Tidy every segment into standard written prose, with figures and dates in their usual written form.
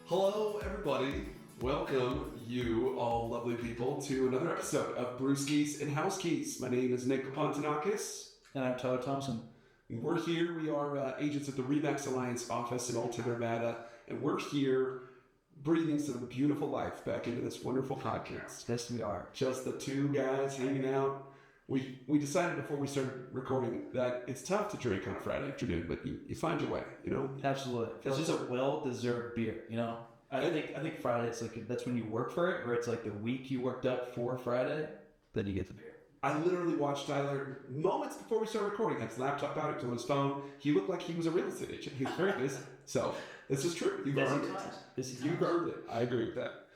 Hello, everybody. Welcome, you all lovely people, to another episode of Brewskis and Housekeys. My name is Nick Papantonakis. And I'm Thompson. We're here. We are agents at the Remax Alliance office in Alta, Nevada, and we're here breathing some beautiful life back into this wonderful podcast. Yes, we are. Just the two guys hanging out. We decided before we started recording that it's tough to drink on a Friday afternoon, but you find your way, you know? Absolutely. It's just a well-deserved beer, you know? I think Friday, it's like, that's when you work for it, or it's like the week you worked up for Friday, then you get the beer. I literally watched Tyler moments before we started recording. Had his laptop out, he was on his phone. He looked like he was a real estate agent. He was very busy. So, this is true. You've earned it. You've earned it. I agree with that.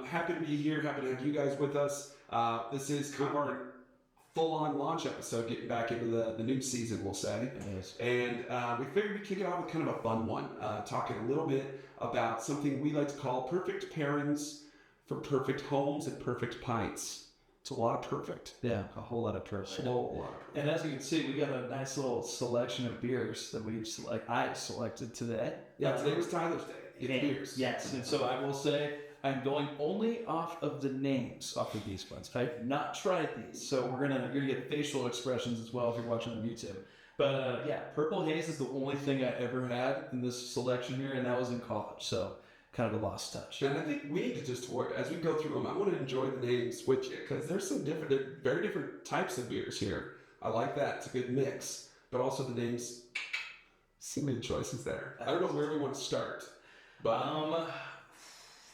Happy to be here. Happy to have you guys with us. This is kind of our full-on launch episode, getting back into the new season, we'll say. Yes. And we figured we'd kick it off with kind of a fun one, talking a little bit about something we like to call perfect pairings for perfect homes and perfect pints. It's a lot of perfect. Yeah, a whole lot of perfect. A whole lot of perfect. And as you can see, we got a nice little selection of beers that I selected today. Yeah, today was Tyler's day. Beers. Yes, and so I will say I'm going only off of the names off of these ones. I've not tried these, so you're gonna get facial expressions as well if you're watching on YouTube. But yeah, Purple Haze is the only thing I ever had in this selection here, and that was in college. So kind of a lost touch. And I think we need to just work as we go through them. I want to enjoy the names with you because there's some different, very different types of beers here. I like that; it's a good mix. But also the names, so many choices there. I don't know where we want to start, but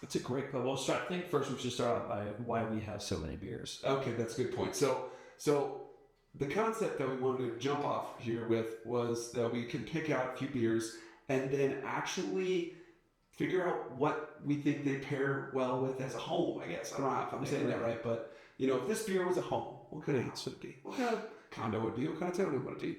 it's a great question. Well, I think first we should start out by why we have so many beers. Okay, that's a good point. So the concept that we wanted to jump off here with was that we can pick out a few beers and then actually figure out what we think they pair well with as a home, I guess. I don't know if I'm saying that right, but if this beer was a home, what kind of house would it be? What kind of condo would it be? What kind of town would it be?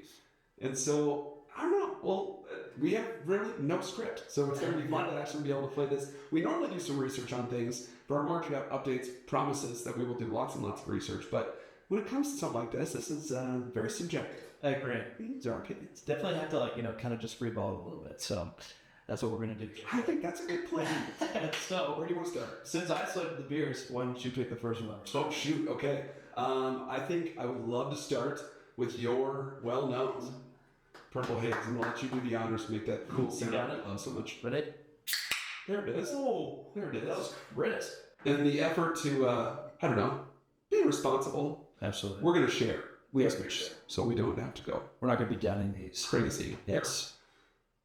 And so, I don't know. Well, we have really no script, so it's going to be fun to actually be able to play this. We normally do some research on things, but our market updates promises that we will do lots and lots of research, but when it comes to something like this is very subjective. I agree. These are our opinions. Definitely have to kind of just freeball it a little bit, so that's what we're going to do. I think that's a good plan. So, where do you want to start? Since I selected the beers, why don't you pick the first one? Oh, shoot. Okay. I think I would love to start with your well-known Purple Haze, and I'll let you do the honors to make that cool sound I love so much. Ready? There it is. Oh, there it is. That was crisp. In the effort to, be responsible, Absolutely. we're going to share. We have to share. So we don't have to go. We're not going to be downing these. Crazy. Yes.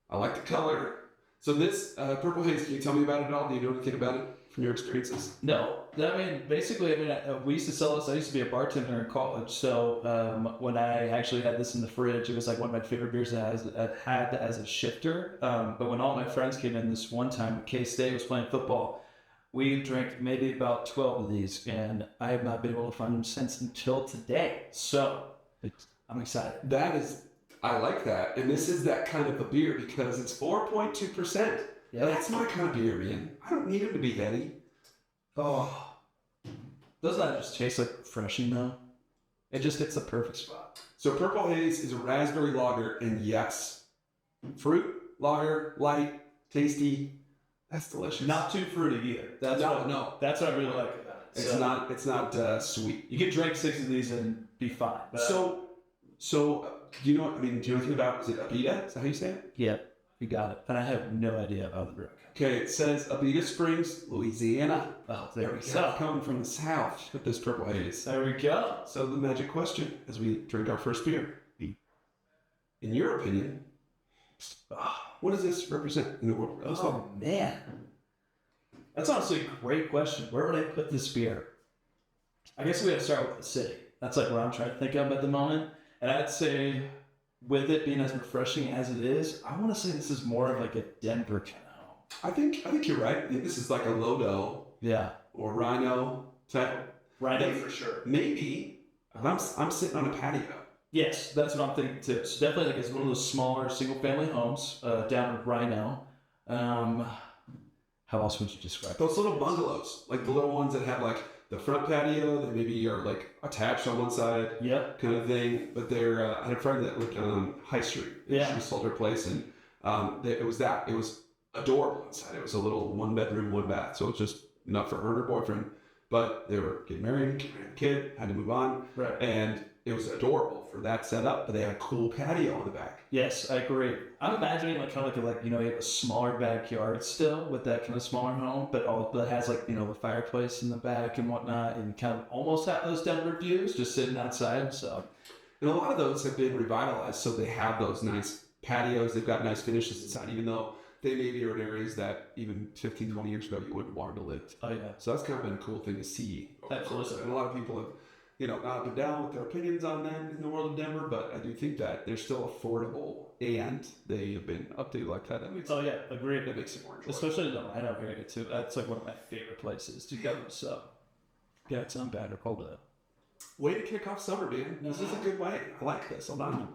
I like the color. So this Purple Haze, can you tell me about it at all? Do you know anything about it from your experiences? No. Basically, we used to sell this. I used to be a bartender in college. So when I actually had this in the fridge, it was like one of my favorite beers that I've had as a shifter. But when all my friends came in this one time, K-State was playing football, we drank maybe about 12 of these, and I have not been able to find them since until today. So I'm excited. I like that. And this is that kind of a beer because it's 4.2%. Yeah. That's my kind of beer, man. I don't need it to be heady. Oh. Doesn't that just taste like refreshing, though? It just hits the perfect spot. So Purple Haze is a raspberry lager, and yes, fruit, lager, light, tasty. That's delicious. Not too fruity either. That's what I really like about it. It's not sweet. You could drink 6 of these and be fine. So do you know what, do you know anything about, is it Abita? Is that how you say it? Yep, you got it. And I have no idea about the drink. Okay, it says Abita Springs, Louisiana. Oh, there we So go. coming from the south with this Purple Haze. There we go. So the magic question as we drink our first beer. In your opinion, what does this represent in the world? Oh, man. That's honestly a great question. Where would I put this beer? I guess we have to start with the city. That's like what I'm trying to think of at the moment. And I'd say, with it being as refreshing as it is, I want to say this is more of like a Denver kind of home. I think you're right. I think this is like a Lodo. Yeah. Or Rhino type. Rhino for sure. Maybe I'm sitting on a patio. Yes, that's what I'm thinking too. So definitely it's one of those smaller single-family homes down in Rhino. How else would you describe it? Those little bungalows, like the little ones that have like the front patio that maybe are like attached on one side, kind of thing. But they're I had a friend that lived on High Street. Yeah, she sold her place, and it was adorable inside. It was a little 1 bedroom, 1 bath. So it was just enough for her and her boyfriend. But they were getting married, getting a kid, had to move on. Right. And it was adorable for that setup, but they had a cool patio on the back. Yes, I agree. I'm imagining like kind of like you know, you have a smaller backyard still with that kind of smaller home, but has like, you know, the fireplace in the back and whatnot, and kind of almost have those Denver views just sitting outside. So, and a lot of those have been revitalized, so they have those nice patios. They've got nice finishes inside, even though they maybe are in areas that even 15, 20 years ago you wouldn't want to live. Oh yeah. So that's kind of been a cool thing to see. Absolutely. And a lot of people have, you know, not up and down with their opinions on them in the world of Denver, but I do think that they're still affordable and they have been updated like that. Oh yeah, agreed. That makes it more enjoyable. Especially the Rhino area too. That's like one of my favorite places to go. So yeah, it's not bad or cold though. Way to kick off summer, man. This is a good way. I like this. Hold on.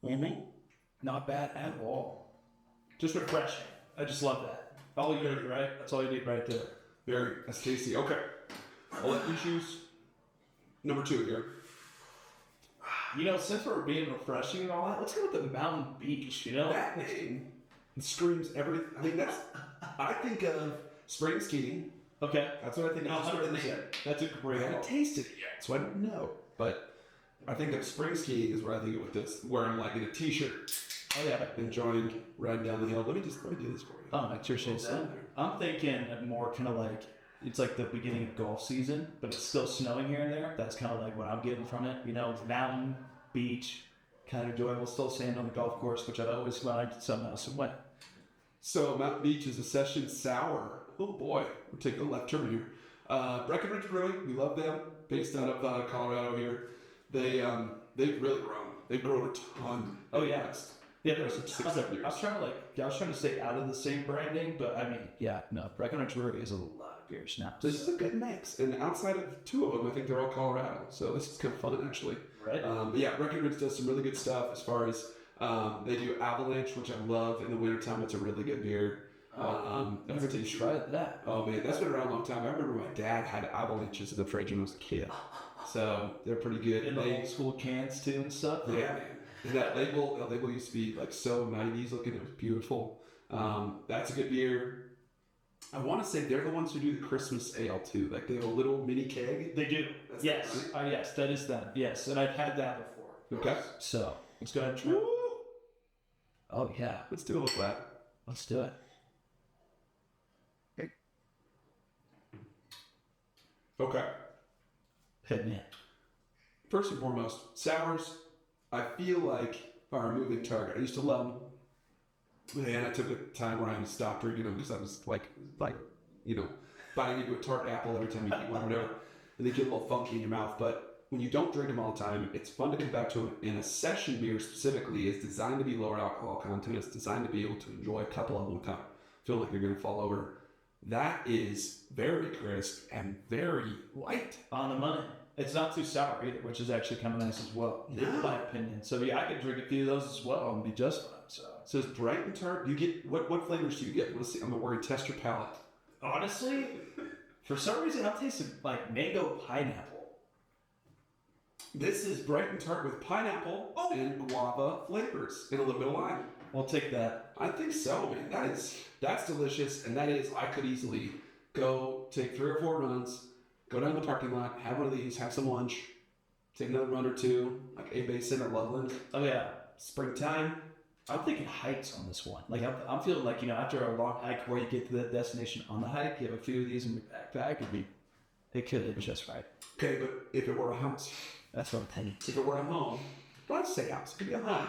Mm-hmm. Not bad at all. Just refreshing. I just love that. All you need, right? That's all you need right there. Very. That's tasty. Okay. I'll let you choose number 2 here. You know, since we're being refreshing and all that, let's go with the mountain beach, you know? That name screams everything. I mean, I think of spring skiing. Okay. That's what I think of. 100%. That's a great I haven't tasted it yet, so I don't know. But I think of spring skiing is where I think of with this, where I'm like in a t-shirt. Oh yeah. Enjoying riding down the hill. Let me do this for you. Oh, I appreciate that. I'm thinking more kind of like, it's like the beginning of golf season, but it's still snowing here and there. That's kind of like what I'm getting from it. You know, mountain, beach, kind of enjoyable. Still sand on the golf course, which I've always liked somehow, some way. So Mountain Beach is a session sour. Oh boy, we're taking a left turn here. Breckenridge Brewing, we love them. Based out of Colorado here. They've really grown. They've grown a ton. Oh yeah. Yeah, there's a 6 ton of. years. I was trying to stay out of the same branding, but I mean, yeah, no. Breckenridge Brewery is a lot of beers now. This is a good mix, and outside of 2 of them, I think they're all Colorado. So this is kind of fun, actually. Right. But yeah, Breckenridge does some really good stuff as far as they do Avalanche, which I love in the wintertime. It's a really good beer. Never did try that. Oh man, that's been around a long time. I remember my dad had Avalanches in the fridge when I was a kid, so they're pretty good. In the old school cans too and stuff. Yeah, man. And that label used to be like so 90s looking. It was beautiful. That's a good beer. I want to say they're the ones who do the Christmas ale too. Like they have a little mini keg. They do. That's Yes. Yes, that is them. Yes, and I've had that before. Okay. So let's go ahead and try. Woo! Oh yeah, Let's do it with that. let's do it. Okay. Hit me. First and foremost, sours, I feel like are a moving target. I used to love them. And I took a time where I stopped drinking them because I was like, you know, biting into a tart apple every time you eat one or whatever. And they get a little funky in your mouth. But when you don't drink them all the time, it's fun to come back to them. And a session beer specifically is designed to be lower alcohol content. It's designed to be able to enjoy a couple of them without feeling like you're going to fall over. That is very crisp and very light. On the money. It's not too sour either, which is actually kind of nice as well, in my opinion. So yeah, I could drink a few of those as well and be just fine. So it's bright and tart. You get what flavors do you get? Let's see. I'm gonna worry. Test your palate. Honestly, for some reason, I'm tasting like mango pineapple. This is bright and tart with pineapple and guava flavors and a little bit of lime. We'll take that. I think so, man. That's delicious, and that is I could easily go take 3 or 4 runs, go down to the parking lot, have one of these, have some lunch, take another run or 2, like A Basin at Loveland. Oh yeah, Springtime. I'm thinking hikes on this one. Like I'm feeling like, you know, after a long hike where you get to the destination on the hike, you have a few of these in your backpack, it could be just right. Okay, but if it were a house, That's what I'm thinking. if it were a home, don't say house. It could be a home.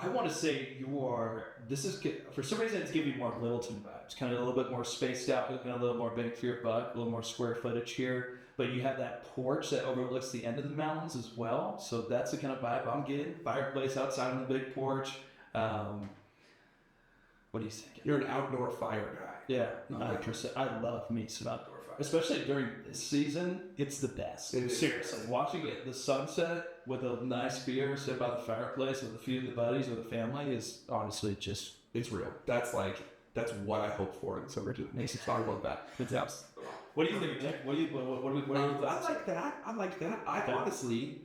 I want to say for some reason it's giving you more Littleton vibes, kind of a little bit more spaced out, looking a little more bang for your buck, a little more square footage here. But you have that porch that overlooks the end of the mountains as well. So that's the kind of vibe I'm getting. Fireplace outside on the big porch. What do you think? You're an outdoor fire guy. Yeah, 100%. I love me some outdoor fire. Especially during this season, it's the best. It is. Seriously, watching it, the sunset with a nice beer, sit by the fireplace with a few of the buddies or the family is honestly just... It's real. That's what I hope for in summer too. Makes it talk about that. It's house. What do you think, Nick? What are your I thoughts? like that. Okay. Honestly,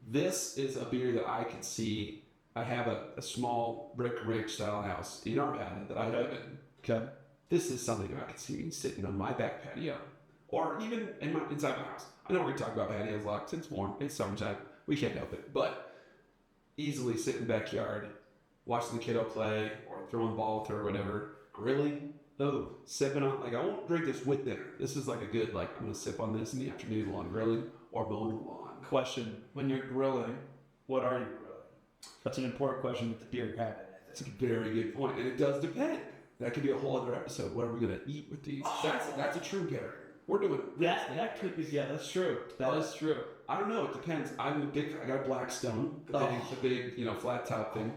this is a beer that I could see I have a small brick rig style house in Arvada that I live in. Okay. This is something I could see me sitting on my back patio, or even inside my house. I know we're going to talk about patios a lot since it's warm. It's summertime. We can't help it. But easily sit in the backyard, watching the kiddo play, or throwing the ball with her or whatever, grilling. Oh, sipping on, like, I won't drink this with dinner. This is like a good, like, I'm going to sip on this in the afternoon while I'm grilling or mowing the lawn. Question: when you're grilling, what are you grilling? That's an important question with the beer habit. That's a very good point, and it does depend. That could be a whole other episode. What are we going to eat with these? That's a true pairing. We're doing that could be, yeah, that's true. That is true. I don't know. It depends. I got a Blackstone, the big, flat top thing,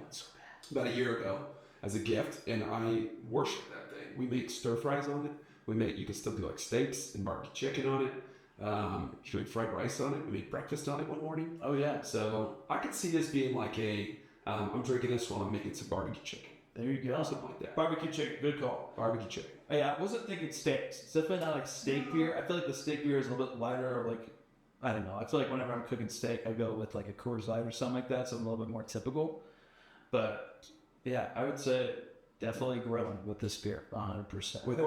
about a year ago as a gift, and I worship that thing. We make stir fries on it. You can still do like steaks and barbecue chicken on it. You can make fried rice on it. We made breakfast on it one morning. Oh yeah. So I could see this being like I'm drinking this while I'm making some barbecue chicken. There you go. Something like that. Barbecue chicken, good call. Barbecue chicken. Hey, I wasn't thinking steaks. It's definitely not like steak beer. I feel like the steak beer is a little bit lighter, or like, I don't know. I feel like whenever I'm cooking steak, I go with like a Coors Light or something like that, something a little bit more typical. But yeah, I would say definitely grilling with this beer, 100%. With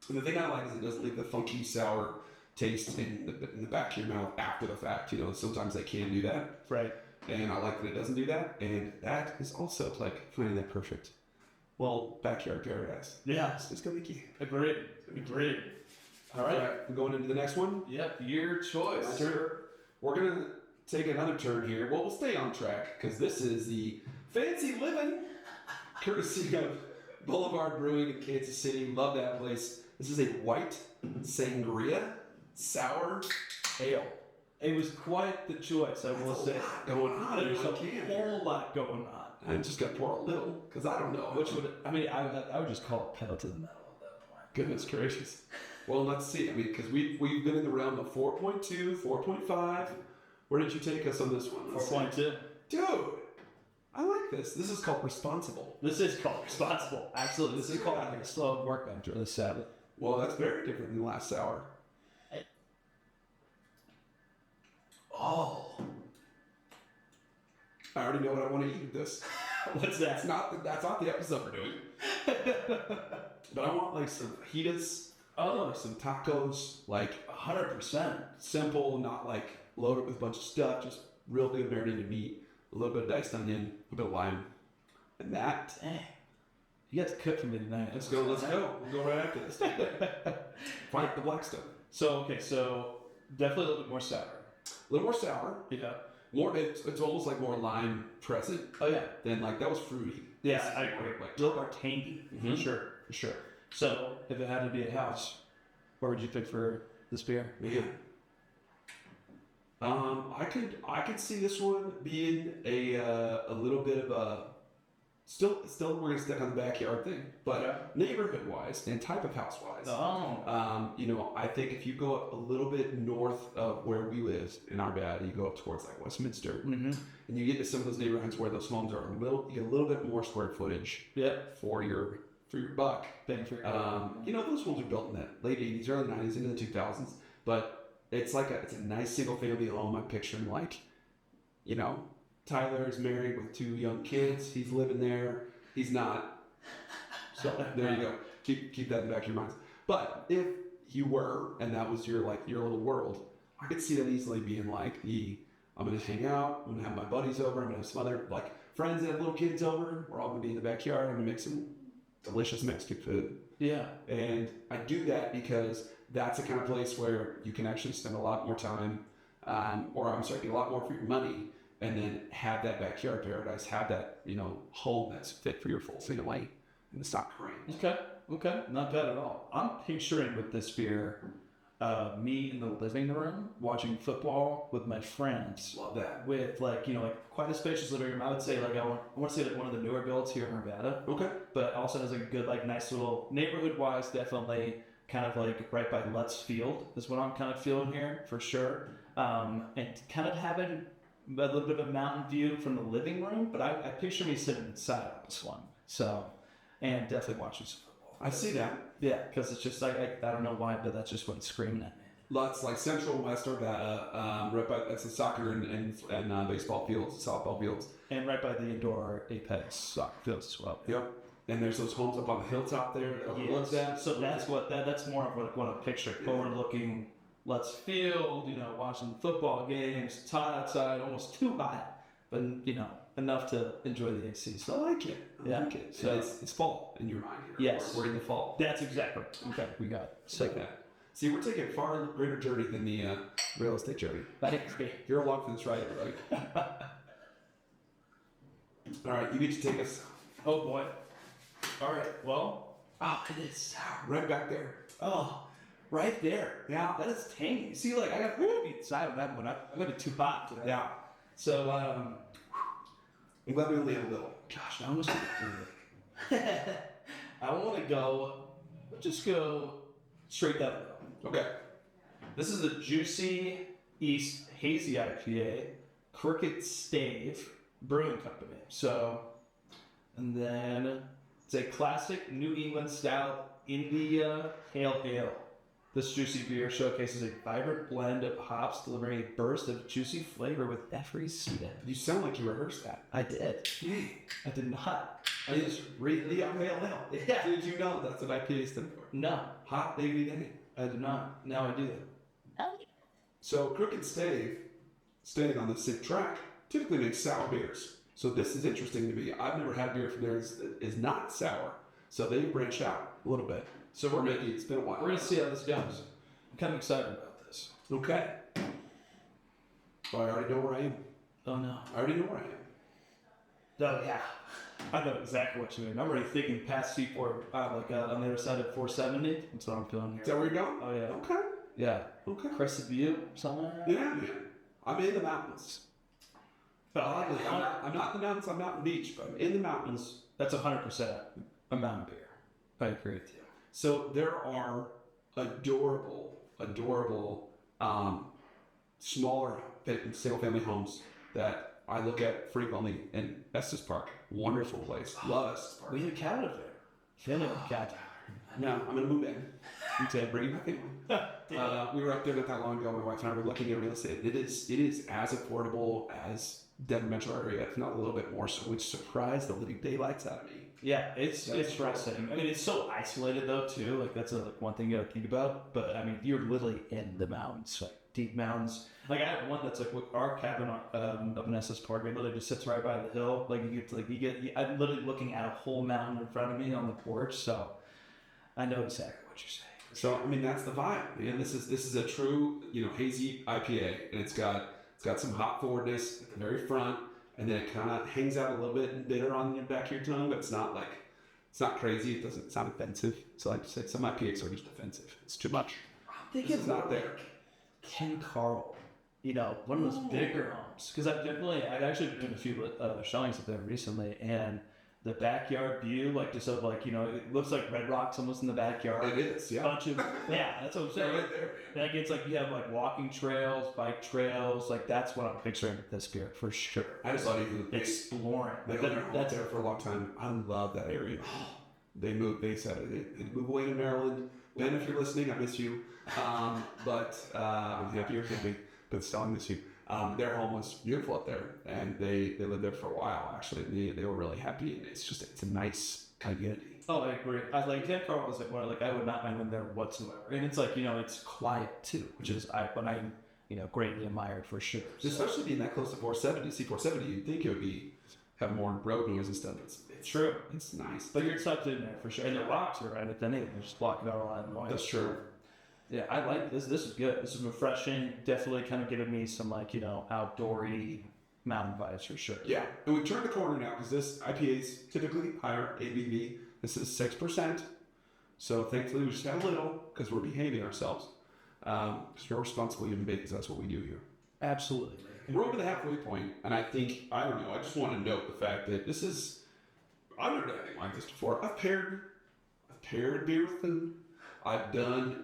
and the thing I like is it doesn't leave the funky, sour taste in the back of your mouth after the fact. Sometimes they can do that. Right. And I like that it doesn't do that. And that is also like finding that perfect, backyard paradise. Yeah. It's going to be key. Agreed. All right. We're going into the next one. Yep. Your choice. Sure. We're going to take another turn here. Well, we'll stay on track because this is the fancy living courtesy of Boulevard Brewing in Kansas City. Love that place. This is a white sangria sour ale. It was quite the choice, I will say. Going on. There's a whole lot going on. I'm just gonna pour a little because I don't know I would just call it pedal to the metal at that point. Goodness gracious. Well, let's see. Because we've been in the realm of 4.2, 4.5. Where did you take us on this one? 4.2. Dude, I like this. This is called responsible. This is called responsible. Absolutely. This is called like a slow work after the Sabbath. Well, that's very different than last sour. Oh. I already know what I want to eat with this. What's that? That's not the episode we're doing. But I want like some fajitas. Oh, some tacos. Like 100%. Simple, not like loaded with a bunch of stuff. Just real good marinated meat. A little bit of diced onion. A bit of lime. And that. Dang. You got to cook for me tonight. Let's go. We'll go right after this. Find the Blackstone. So definitely a little bit more sour. A little more sour. Yeah. More. It's almost like more lime present. Oh yeah. Than like that was fruity. Yeah, I agree. Like a little more tangy. Mm-hmm. For sure. So if it had to be a house, where would you pick for this beer? Man. I could see this one being a little bit of a still we're gonna stick on the backyard thing, but neighborhood wise and type of house wise. I think if you go up a little bit north of where we live in Arvada, you go up towards like Westminster, and you get to some of those neighborhoods where those homes are you get a little bit more square footage. For your buck. Thank you. Those homes are built in the late 80s, early 90s, into the 2000s, but it's a nice single family home. I'm picturing Tyler is married with 2 young kids. He's living there. He's not. So there you go. Keep that in the back of your minds. But if you were, and that was your little world, I could see that easily being like I'm going to hang out. I'm going to have my buddies over. I'm going to have some other friends that have little kids over. We're all going to be in the backyard. I'm going to make some delicious Mexican food. Yeah. And I do that because that's the kind of place where you can actually spend a lot more time, get a lot more for your money, and then have that backyard paradise, have that, home that's fit for your full family, and it's not cramped. Okay. Not bad at all. I'm picturing with this beer, me in the living room watching football with my friends. Love that. With quite a spacious living room. I would say I want to say one of the newer builds here in Arvada. Okay. But also has a good nice little neighborhood wise, definitely kind of right by Lutz Field is what I'm kind of feeling here for sure. And kind of having a little bit of a mountain view from the living room, but I picture me sitting inside of this one. So, and definitely watching some football. I see that. Yeah, because it's just I don't know why, but that's just what's screaming at me. Lots like Central and West Arvada, right by that's the soccer and baseball fields, softball fields. And right by the indoor Apex soccer fields as well. Yep. And there's those homes up on the hilltop there that overlook that. So that's that's more of what I picture. Forward looking, let's field, watching football games, it's hot outside, almost too hot, but enough to enjoy the AC. So I like it. I like it. So it's fall in your mind here. Yes. We're in the fall. That's exactly. Okay, we got it. It's like that. See, we're taking a far greater journey than the real estate journey. Thanks, me. You're along for this ride, everybody. All right, you need to take us. Oh boy. All right. Well, it is sour. Right back there. Oh, right there. Yeah. That is tangy. See, like I got to be inside of that one. I'm gonna be too hot today. Yeah. So, I'm glad we only have a little. gosh, I almost. I want to go. Just go straight down the middle. Okay. This is a Juicy East Hazy IPA, Crooked Stave Brewing Company. So, and then it's a classic New England style India Pale Ale. This juicy beer showcases a vibrant blend of hops, delivering a burst of juicy flavor with every sip. You sound like you rehearsed that. I did. I did not. I just read the Pale Ale. Yeah. Did you know that's what IPA stands for? No, Hot baby day. I did not. Now I do. So Crooked Stave, staying on the same track, typically makes sour beers. So this is interesting to me. I've never had beer from theirs that is not sour. So they branched out a little bit. So we're making it's been a while. We're gonna see how this goes. I'm kind of excited about this. Okay. Oh, I already know where I am. Oh no. I already know where I am. Oh yeah. I know exactly what you mean. I'm already thinking past C4, on the other side of 470. That's what I'm feeling here. Is that where you're going? Oh yeah. Okay. Yeah. Okay. Crested View somewhere. Yeah, man. I'm in the mountains. But Oddly, I'm not in the mountains, I'm Mountain Beach, but I'm in the mountains. that's 100% a mountain beer. I agree with you. So there are adorable, smaller single-family homes that I look at frequently in Estes Park. Wonderful place. Love Estes Park. We have a cat over there. Family of a cat. No, I'm gonna move in. You said bring my family. We were up there not that long ago. My wife and I were looking at real estate. It is as affordable as Denver metro area, if not a little bit more so, which surprised the living daylights out of me. Yeah, it's frustrating. I mean, it's so isolated though too. Like that's one thing you gotta think about. But I mean, you're literally in the mountains, like deep mountains. Like I have one that's like our cabin up in Estes Park. It literally just sits right by the hill. Like I'm literally looking at a whole mountain in front of me on the porch. So I know exactly what you're saying. So I mean, that's the vibe, man. This is a true hazy IPA, and it's got some hop forwardness at the very front. And then it kind of hangs out a little bit and bitter on the back of your tongue, but it's not crazy. It doesn't sound offensive. So like I said, some IPAs are just offensive. It's too much. I'm thinking it's not there. Ken Carl, one of those bigger homes. Because I've actually been doing a few showings up there recently, and the backyard view, it looks like Red Rocks almost in the backyard. It is, yeah. That's what I'm saying. Right there. And it's like you have walking trails, bike trails, that's what I'm picturing with this beer for sure. I just thought you exploring. They've been there for a long time. I love that area. They said they move away to Maryland. Ben, if you're listening, I miss you. But I'm happy you're happy, but still I miss you. Their home was beautiful up there, and they lived there for a while. Actually, they were really happy, and it's a nice community. Oh, I agree. Ken Carl was I would not mind living there whatsoever, and it's it's quiet too, which is what I greatly admired for sure. Especially being that close to 470, C470, you'd think it would have more road noise and stuff. It's true. It's nice, but you're tucked in there for sure, and the rocks are right at the end. They're just blocking out a lot of noise. That's true. Yeah, I like this. This is good. This is refreshing. Definitely kind of giving me some outdoory mountain vibes for sure. Yeah, and we've turned the corner now because this IPA is typically higher ABV. This is 6%. So thankfully we just got a little because we're behaving ourselves. Because we're responsible human beings. That's what we do here. Absolutely. We're over the halfway point, and I just want to note the fact that this is, I've never done anything like this before. I've paired beer with food. I've done,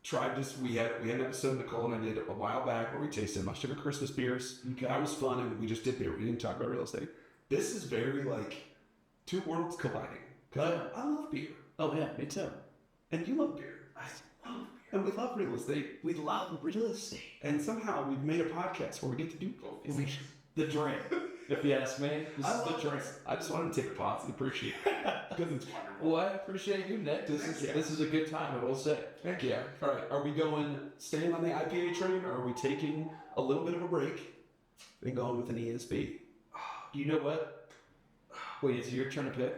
tried this. We had an episode Nicole and I did a while back where we tasted much different Christmas beers. Okay. That was fun, and we just did beer. We didn't talk about real estate. This is very two worlds colliding. Because I love beer. Oh yeah, me too. And you love beer. I love beer. And we love real estate. We love real estate. And somehow we've made a podcast where we get to do both. The dream, if you ask me. This is the dream. I just want to take a pause and appreciate it. Because it's wonderful. Well, I appreciate you, Nick. This is a good time, I will say. Heck yeah. All right. Are we staying on the IPA train, or are we taking a little bit of a break and going with an ESB? You know what? Wait, is it your turn to pick?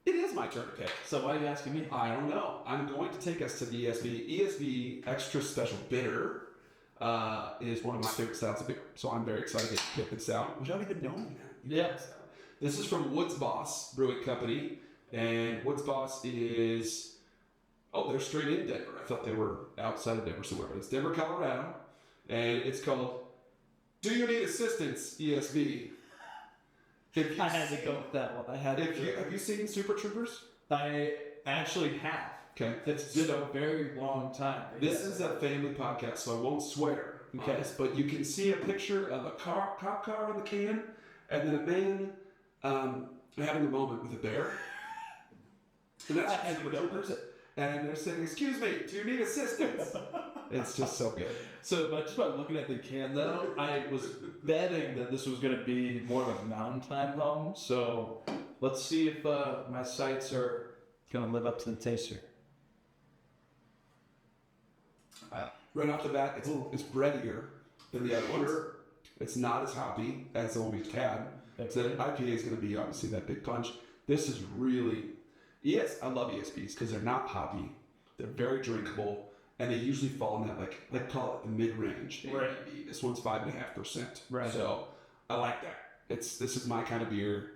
It is my turn to pick. So why are you asking me? I don't know. I'm going to take us to the ESB. ESB Extra Special Bitter is one of my favorite styles of beer. So I'm very excited to pick this out, which I don't even know that. Yeah. This is from Woods Boss Brewing Company. And Woods Boss is, they're straight in Denver. I thought they were outside of Denver somewhere, but it's Denver, Colorado. And it's called Do You Need Assistance, ESB. I had to go with that one. Have you seen Super Troopers? I actually have. Okay. It's been a very long time. This is a family podcast, so I won't swear. Okay. But you can see a picture of a cop car on the can, and then a man having a moment with a bear. And that's Super Troopers. And they're saying, "Excuse me, do you need assistance?" It's just so good. So, just by looking at the can, though, I was betting that this was going to be more of a mountain time home. So, let's see if my sights are going to live up to the taster. Right off the bat, it's breadier than the other ones. It's not as hoppy as the one we've had. So, the IPA is going to be obviously that big punch. This is really, I love ESBs because they're not hoppy. They're very drinkable. And they usually fall in that, like call it the mid-range. Right. This one's 5.5%. Right. So I like that. This is my kind of beer,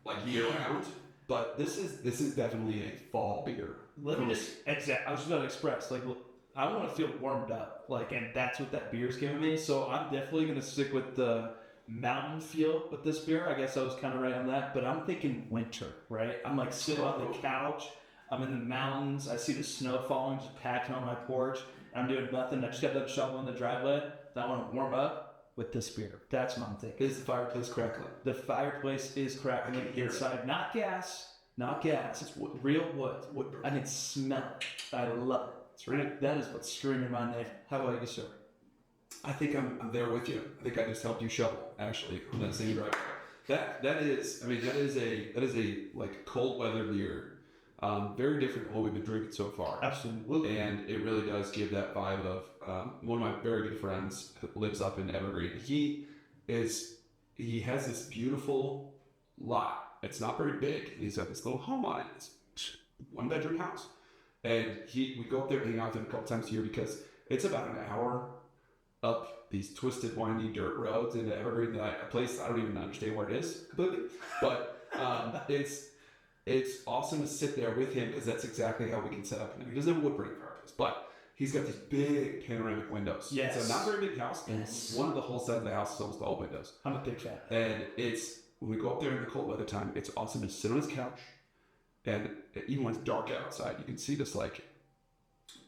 like year-round. But this is definitely a fall beer. Let me just, I was just going to express, look, I want to feel warmed up, and that's what that beer's giving me. So I'm definitely going to stick with the mountain feel with this beer. I guess I was kind of right on that, but I'm thinking winter, right? I'm sitting on the couch. I'm in the mountains. I see the snow falling, just packing on my porch. I'm doing nothing. I just got that shovel in the driveway. I want to warm up with this beer. That's what I'm thinking. Is the fireplace crackling? The fireplace is crackling inside. Not gas. It's wood. Real wood. I can smell it. I love it. That's right. That is what's screaming my name. How about you, sir? I think I'm there with you. I think I just helped you shovel, actually, on that same driveway. That is a cold weather beer. Very different from what we've been drinking so far. Absolutely. And it really does give that vibe of one of my very good friends lives up in Evergreen. He has this beautiful lot. It's not very big. He's got this little home on it. It's a 1-bedroom house. And we go up there and hang out with him a couple times a year because it's about an hour up these twisted, windy dirt roads into Evergreen, a place I don't even understand where it is completely. But it's awesome to sit there with him because that's exactly how we can set up. He doesn't have a wood burning fireplace, but he's got these big panoramic windows. Yes. It's a not very big house. Yes. One of the whole side of the house is almost all windows. I'm a big fan. And when we go up there in the cold weather time, it's awesome to sit on his couch. And even when it's dark outside, you can see this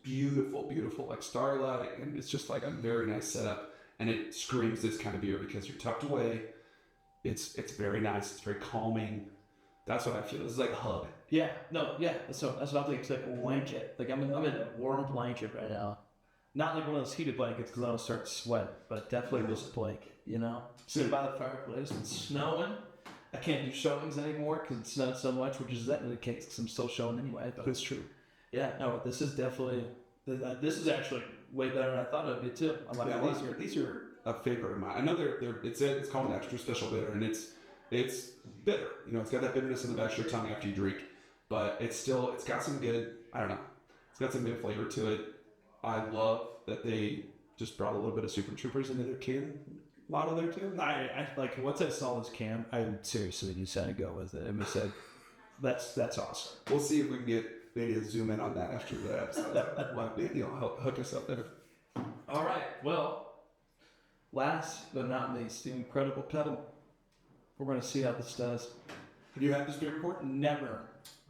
beautiful, beautiful starlight. And it's just a very nice setup. And it screams this kind of beer because you're tucked away. It's very nice. It's very calming. That's what I feel. This is like a hug. Yeah. No. Yeah. So that's what I'm thinking. It's like a blanket. I'm in a warm blanket right now. Not like one of those heated blankets because I'll start sweating, but definitely this blanket. Sitting by the fireplace. It's snowing. I can't do showings anymore because it snowed so much, which is definitely the case because I'm still showing anyway. But it's true. Yeah. No. This is definitely. This is actually way better than I thought it would be too. I like these are a favorite of mine. I know it's called an extra special bitter, and it's bitter. It's got that bitterness in the back of your tongue after you drink, but it's got some good, I don't know, it's got some good flavor to it. I love that they just brought a little bit of Super Troopers into their can model there too. I once I saw this can, I seriously decided to go with it. And we said, that's awesome. We'll see if we can get maybe to zoom in on that after the episode. Maybe I'll help hook us up there. All right. Well, last but not least, the incredible pedal. We're going to see how this does. Have you had this beer before? Never.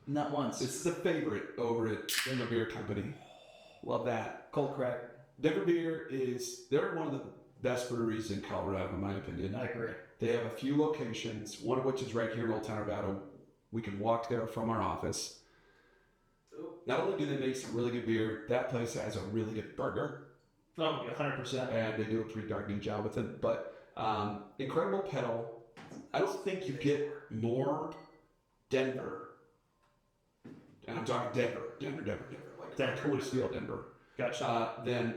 Not once. This is a favorite over at Denver Beer Company. Love that. Cold crack. Denver Beer they're one of the best breweries in Colorado, in my opinion. I agree. They have a few locations, one of which is right here in Old Town Nevada. We can walk there from our office. Not only do they make some really good beer, that place has a really good burger. Oh, 100%. And they do a pretty darn good job with it. But incredible pedal. I don't think you get more Denver. And I'm talking Denver. Like Denver. Steel Denver. Gotcha. Than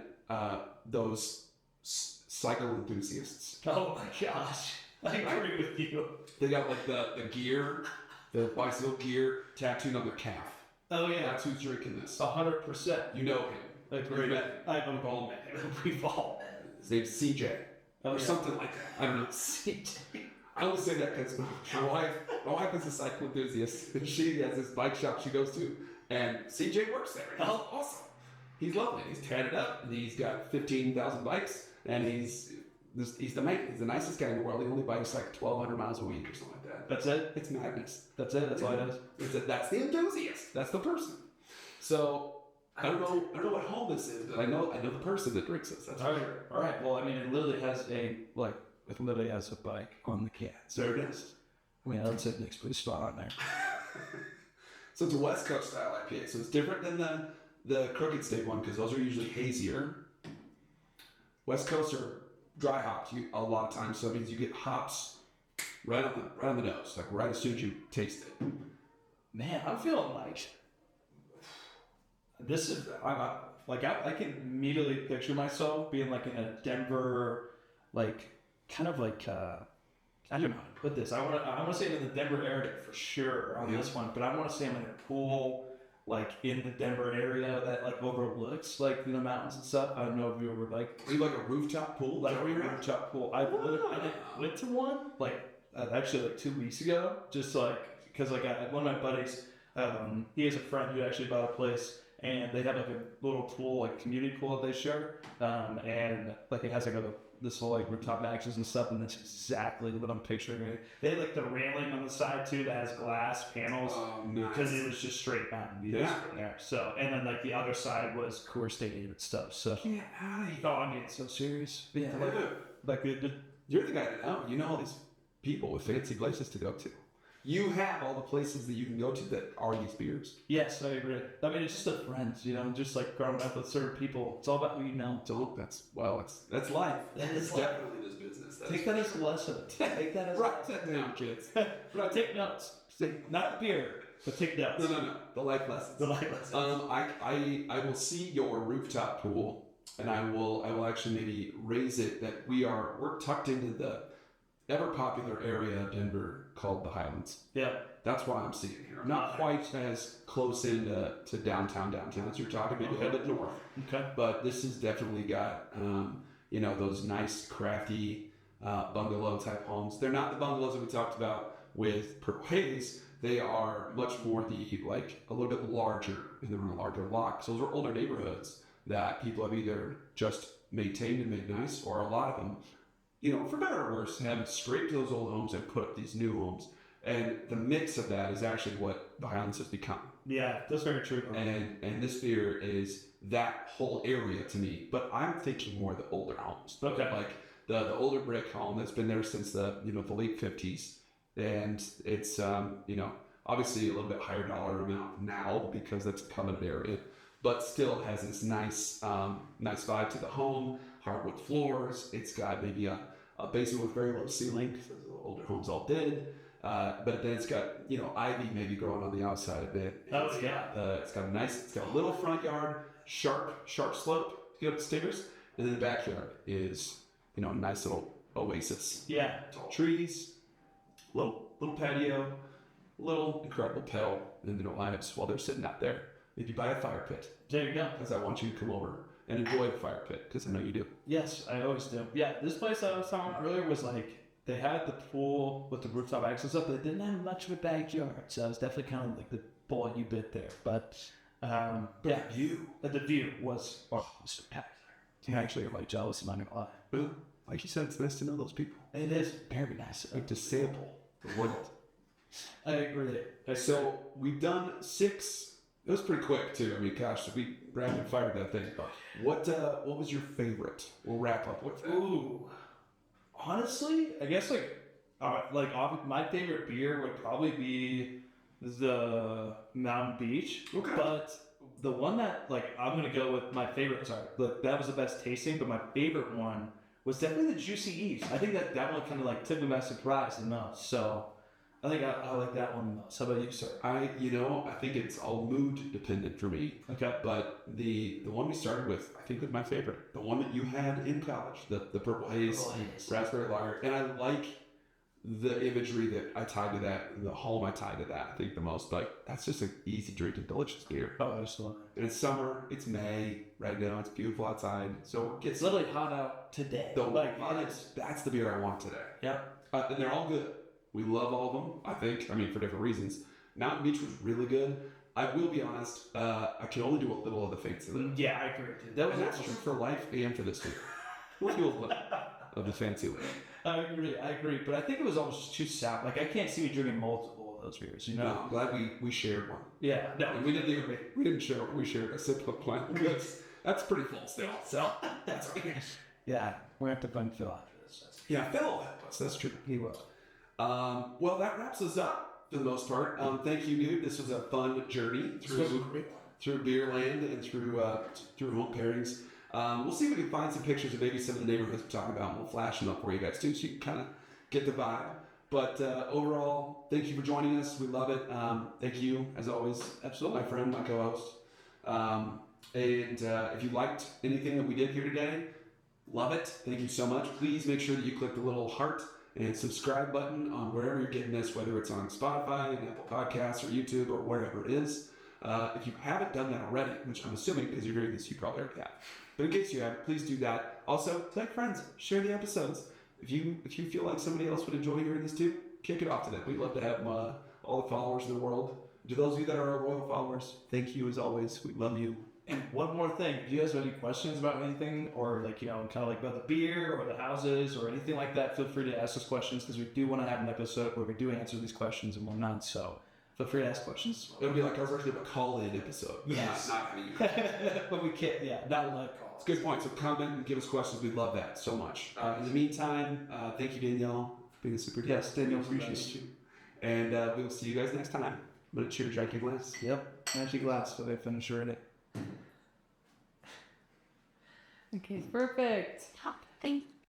those cycle enthusiasts. Oh my gosh. I agree with you. They got like the gear, the bicycle gear tattooed on their calf. Oh yeah. That's who's drinking this. 100%. You know him. Agreed. I'm all man. We've all. His name's CJ. Or something like that. I don't know. CJ. I only say that because my wife is a cycle enthusiast, and she has this bike shop she goes to, and CJ works there. He's awesome. He's lovely. He's tatted up, and he's got 15,000 bikes, and he's the nicest guy in the world. He only bikes like 1,200 miles a week or something like that. That's it. It's madness. That's it. That's all it is. That's the enthusiast. That's the person. So I don't know what home this is, but I know the person that drinks this. That's all right. All right. Well, I mean, it literally has a bike on the can. So there it is. I mean, I'd say it looks pretty spot on there. So it's a West Coast style IPA. So it's different than the Crooked State one because those are usually hazier. West Coast are dry hopped a lot of times, so that means you get hops right on the nose, like right as soon as you taste it. Man, I'm feeling like this is I can immediately picture myself being like in a Denver, like kind of like I don't know how to put this. I want to say in the Denver area for sure on this one, but I want to say I'm in a pool like in the Denver area that like overlooks like the mountains and stuff. I don't know if you ever like. Are you like a rooftop pool? Like a rooftop pool. I went to one like actually like 2 weeks ago, just like because like one of my buddies, he has a friend who actually bought a place. And they have like a little pool, like community pool that they share, and like it has like this whole like rooftop access and stuff, and that's exactly what I'm picturing. They had like the railing on the side too that has glass panels because it was just straight mountain views from there. So and then like the other side was Coors Stadium and stuff. So oh, I mean, it's so serious. Yeah, you're the guy to know. You know all these people with fancy places to go to. You have all the places that you can go to that are these beers. Yes, I agree. I mean, it's just the friends, just like growing up with certain people. It's all about who you know. So that's life. That is definitely this business. Take that as a lesson. Take that as write that down, kids. Take notes. Not beer, but take notes. No. The life lessons. The life lessons. I will see your rooftop pool, and I will actually maybe raise it that we're tucked into the ever popular area of Denver called the Highlands. Yeah. That's why I'm seeing here. I'm not quite as close into to downtown as you're talking, maybe a little bit north. Okay. But this has definitely got, those nice, crafty bungalow type homes. They're not the bungalows that we talked about with Purple Haze. They are much more a little bit larger, and they're in a larger lot. So those are older neighborhoods that people have either just maintained and made nice, or a lot of them, for better or worse, have scraped those old homes and put up these new homes. And the mix of that is actually what the Highlands has become. Yeah, that's very true. And this beer is that whole area to me. But I'm thinking more the older homes. Okay. Like the older brick home that's been there since the late 50s. And it's, obviously a little bit higher dollar amount now because that's a common area. But still has this nice vibe to the home, hardwood floors. It's got maybe a basement with very low ceiling, because the older homes all did. But then it's got, ivy maybe growing on the outside of it. It's got a little front yard, sharp slope to get up the stairs. And then the backyard is, a nice little oasis. Yeah. Tall trees, little patio, little incredible pedal in the lives while they're sitting out there. Maybe buy a fire pit. There you go. Because I want you to come over and enjoy the fire pit, because I know you do. Yes, I always do. Yeah, this place I was talking about earlier was like, they had the pool with the rooftop access up, but they didn't have much of a backyard. So it was definitely kind of like the boy you bit there. But the view. The view was spectacular. Yeah, actually, I'm like jealous, I'm not gonna lie. But like you said, it's nice to know those people. It is very nice. Like to sample the world. I agree. So we've done 6. It was pretty quick too. I mean, gosh, we rapid fired that thing. What was your favorite? We'll wrap up with that. Ooh, honestly, I guess my favorite beer would probably be the Mountain Beach. Okay. But the one that, like, I'm going to go with my favorite, sorry, look, that was the best tasting, but my favorite one was definitely the Juicy East. I think that one kind of, like, took me by surprise the most. So I think I like that one the most. How about you, sir? I think it's all mood dependent for me. Okay. But the one we started with, I think was my favorite. The one that you had in college, the Purple Haze, Raspberry Lager. And I like the imagery that I tied to that, the home I tied to that, I think the most. Like, that's just an easy drink and delicious beer. Oh, I just love it. And it's summer, it's May right now, it's beautiful outside. So It's literally hot out today. That's the beer I want today. Yeah. And they're all good. We love all of them, I think. I mean, for different reasons. Mountain Beach was really good. I will be honest, I can only do a little of the fancy lip. Yeah, I agree. And that's true for life and for this beer. We'll do a little of the fancy lip. I agree. But I think it was almost too sour. Like, I can't see me drinking multiple of those beers, you know? No, I'm glad we shared one. Yeah. No, And we didn't share one. We shared a sip of plant. That's pretty full still. So that's okay. Yeah, we have to find Phil after this. Yeah, Phil will help us. That's true. He will. Well, that wraps us up for the most part. Thank you, dude. This was a fun journey through Beerland and through home pairings. We'll see if we can find some pictures of maybe some of the neighborhoods we're talking about, and we'll flash them up for you guys too, so you can kind of get the vibe. But overall, thank you for joining us. We love it. Thank you, as always, absolutely, my friend, my co-host. And if you liked anything that we did here today, love it. Thank you so much. Please make sure that you click the little heart and subscribe button on wherever you're getting this, whether it's on Spotify, and Apple Podcasts, or YouTube, or wherever it is. If you haven't done that already, which I'm assuming because you're hearing this, you probably already have. But in case you haven't, please do that. Also, tell friends, share the episodes. If you feel like somebody else would enjoy hearing this too, kick it off to them. We'd love to have all the followers in the world. To those of you that are our royal followers, thank you as always. We love you. And one more thing, if you guys have any questions about anything, or like, you know, kind of like about the beer or the houses or anything like that, feel free to ask us questions, because we do want to have an episode where we do answer these questions and whatnot. So feel free to ask questions. It'll be like our version of a call-in episode. Yes. Not having you. But we can't, not like calls. It's a good point. So comment and give us questions. We'd love that so much. In the meantime, thank you, Danielle, for being a super Yes, Danielle, appreciate you. And we'll see you guys next time. I'm going to cheers, drink your glass. Yep, empty glass so they finish it. Okay, perfect. Thank